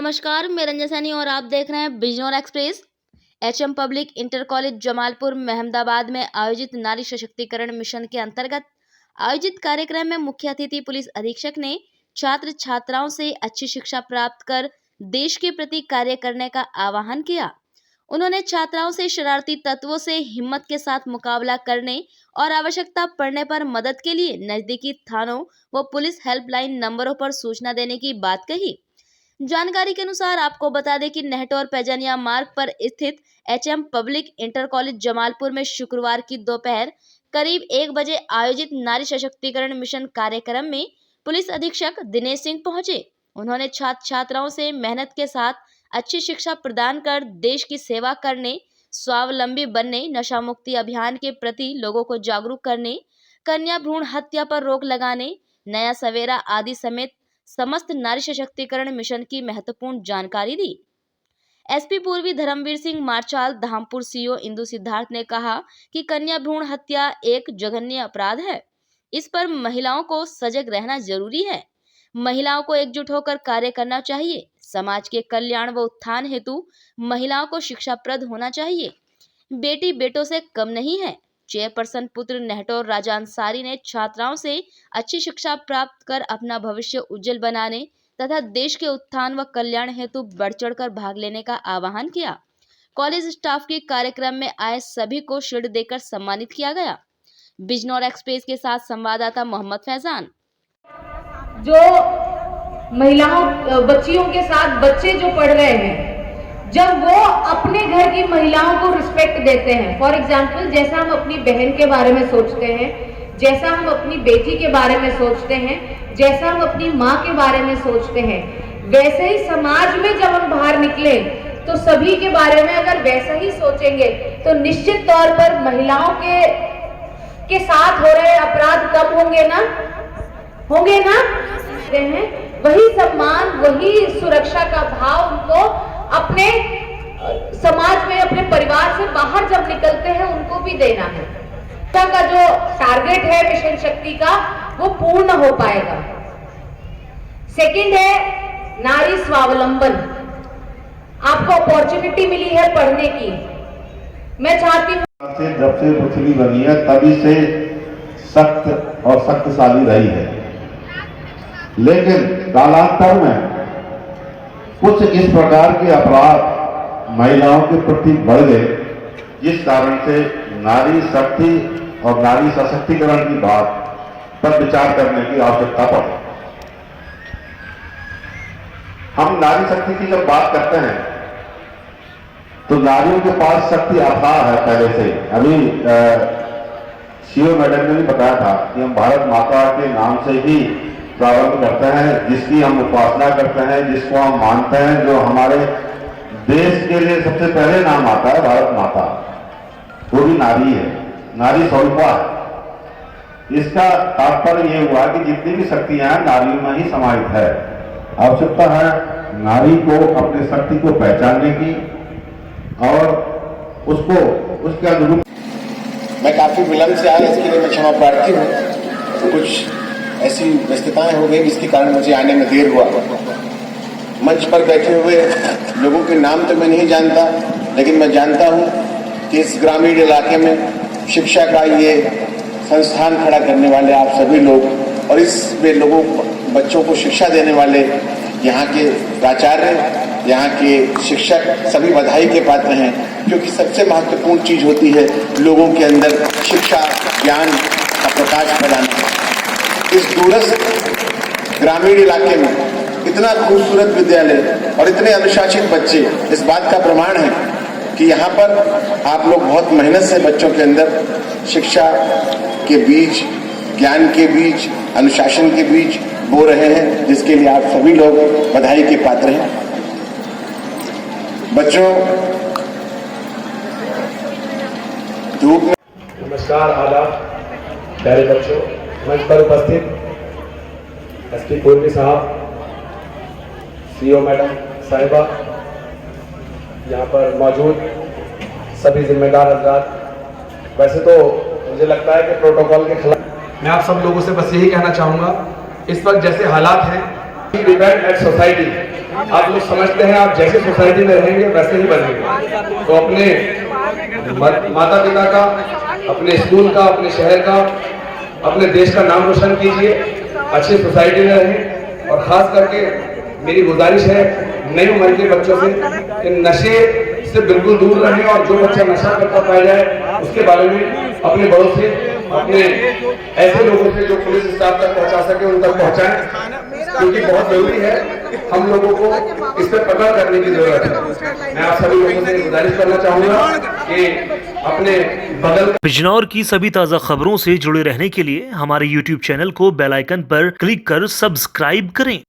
नमस्कार, मैं रंजन सैनी और आप देख रहे हैं Bijnor express. HM public inter college Jamalpur Mahmudabad में आयोजित नारी सशक्तिकरण मिशन के अंतर्गत आयोजित कार्यक्रम में मुख्य अतिथि पुलिस अधीक्षक ने छात्र छात्राओं से अच्छी शिक्षा प्राप्त कर देश के प्रति कार्य करने का आह्वान किया। उन्होंने छात्राओं से शरारती तत्वों से हिम्मत के साथ मुकाबला करने और आवश्यकता पड़ने पर मदद के लिए नजदीकी थानों व पुलिस हेल्पलाइन नंबरों पर सूचना देने की बात कही। जानकारी के अनुसार आपको बता दें कि नेहटौर पैजानिया मार्ग पर स्थित HM public inter college Jamalpur में शुक्रवार की दोपहर करीब 1 बजे आयोजित नारी सशक्तिकरण मिशन कार्यक्रम में पुलिस अधीक्षक दिनेश सिंह पहुंचे। उन्होंने छात्र छात्राओं से मेहनत के साथ अच्छी शिक्षा प्रदान कर देश की सेवा करने, स्वावलंबी बनने, नशा मुक्ति अभियान के प्रति लोगों को जागरूक करने, कन्या भ्रूण हत्या पर रोक लगाने, नया सवेरा आदि समेत समस्त नारी सशक्तिकरण मिशन की महत्वपूर्ण जानकारी दी। एसपी पूर्वी धर्मवीर सिंह मार्चाल, धामपुर सीओ इंदु सिद्धार्थ ने कहा कि कन्या भ्रूण हत्या एक जघन्य अपराध है। इस पर महिलाओं को सजग रहना जरूरी है। महिलाओं को एकजुट होकर कार्य करना चाहिए। समाज के कल्याण व उत्थान हेतु महिलाओं को शिक्षाप्रद होना चाहिए। बेटी बेटों से कम नहीं है। चेयरपर्सन पुत्र नेहटौर राजा अंसारी ने छात्राओं से अच्छी शिक्षा प्राप्त कर अपना भविष्य उज्जवल बनाने तथा देश के उत्थान व कल्याण हेतु बढ़ चढ़कर भाग लेने का आह्वान किया। कॉलेज स्टाफ के कार्यक्रम में आए सभी को शील्ड देकर सम्मानित किया गया। बिजनौर एक्सप्रेस के साथ संवाददाता मोहम्मद फैजान। जो महिलाओं बच्चियों के साथ बच्चे जो पढ़ रहे हैं, जब वो अपने घर की महिलाओं को रिस्पेक्ट देते हैं, फॉर एग्जाम्पल जैसा हम अपनी बहन के बारे में सोचते हैं, जैसा हम अपनी बेटी के बारे में सोचते हैं, जैसा हम अपनी माँ के बारे में सोचते हैं, वैसे ही समाज में जब हम बाहर निकले तो सभी के बारे में अगर वैसा ही सोचेंगे तो निश्चित तौर पर महिलाओं के साथ हो रहे अपराध कम होंगे ना। वही सम्मान, वही सुरक्षा का भाव उनको अपने समाज में, अपने परिवार से बाहर जब निकलते हैं उनको भी देना है। का जो टारगेट है मिशन शक्ति का, वो पूर्ण हो पाएगा। सेकंड है नारी स्वावलंबन। आपको अपॉर्चुनिटी मिली है पढ़ने की। मैं चाहती हूँ जब से पृथ्वी बनी है तभी से सख्त और शक्तिशाली रही है, लेकिन कालांतर में कुछ इस प्रकार के अपराध महिलाओं के प्रति बढ़ गए, जिस कारण से नारी शक्ति और नारी सशक्तिकरण की बात पर विचार करने की आवश्यकता पड़ी। हम नारी शक्ति की जब बात करते हैं तो नारियों के पास शक्ति अथाह है पहले से। अभी सीओ मैडम ने भी बताया था कि हम भारत माता के नाम से ही प्रारंभ करते हैं, जिसकी हम उपासना करते हैं, जिसको हम मानते हैं, जो हमारे देश के लिए सबसे पहले नाम आता है भारत माता, वो भी नारी है, नारी स्वरूपा है। इसका तात्पर्य ये हुआ कि जितनी भी शक्तियां हैं नारियों में ही समाहित है। आवश्यकता है नारी को अपनी शक्ति को पहचानने की और उसको उसके अनुरूप। मैं काफी विलंब से आया, इसके लिए मैं क्षमा प्रार्थी हूँ। कुछ ऐसी व्यस्तताएं हो गई जिसके कारण मुझे आने में देर हुआ। मंच पर बैठे हुए लोगों के नाम तो मैं नहीं जानता, लेकिन मैं जानता हूं कि इस ग्रामीण इलाके में शिक्षा का ये संस्थान खड़ा करने वाले आप सभी लोग और इसमें लोगों बच्चों को शिक्षा देने वाले यहाँ के प्राचार्य, यहाँ के शिक्षक सभी बधाई के पात्र हैं, क्योंकि सबसे महत्वपूर्ण चीज होती है लोगों के अंदर शिक्षा, ज्ञान का प्रकाश फैलाना। इस दूरस्थ ग्रामीण इलाके में इतना खूबसूरत विद्यालय और इतने अनुशासित बच्चे इस बात का प्रमाण है कि यहाँ पर आप लोग बहुत मेहनत से बच्चों के अंदर शिक्षा के बीज, ज्ञान के बीज, अनुशासन के बीज बो रहे हैं, जिसके लिए आप सभी लोग बधाई के पात्र हैं। बच्चों, धूप में नमस्कार, आदाब प्यारे बच्चों। मंच पर उपस्थित एसपी पूर्वी साहब, सीओ मैडम साहिबा, यहाँ पर मौजूद सभी जिम्मेदार हजरात। वैसे तो मुझे लगता है कि प्रोटोकॉल के खिलाफ मैं आप सब लोगों से बस यही कहना चाहूँगा, इस वक्त जैसे हालात हैं डिपेंड एट सोसाइटी। आप लोग समझते हैं आप जैसे सोसाइटी में रहेंगे वैसे ही बनेंगे। तो अपने माता पिता का, अपने स्कूल का, अपने शहर का, अपने देश का नाम रोशन कीजिए, अच्छी सोसाइटी में रहें। और खास करके मेरी गुजारिश है नई उम्र के बच्चों से कि नशे से बिल्कुल दूर रहें, और जो बच्चा नशा करता पाया जाए उसके बारे में अपने बड़ों से, अपने ऐसे लोगों से जो पुलिस स्टाफ तक पहुंचा सके उन तक पहुंचाएं, क्योंकि बहुत जरूरी है। हम लोगों को इस पर पकड़ करने की जरूरत है। मैं आप सभी लोगों से गुजारिश करना चाहूंगा कि अपने बगल बिजनौर की सभी ताज़ा खबरों से जुड़े रहने के लिए हमारे YouTube चैनल को बेल आइकन पर क्लिक कर सब्सक्राइब करें।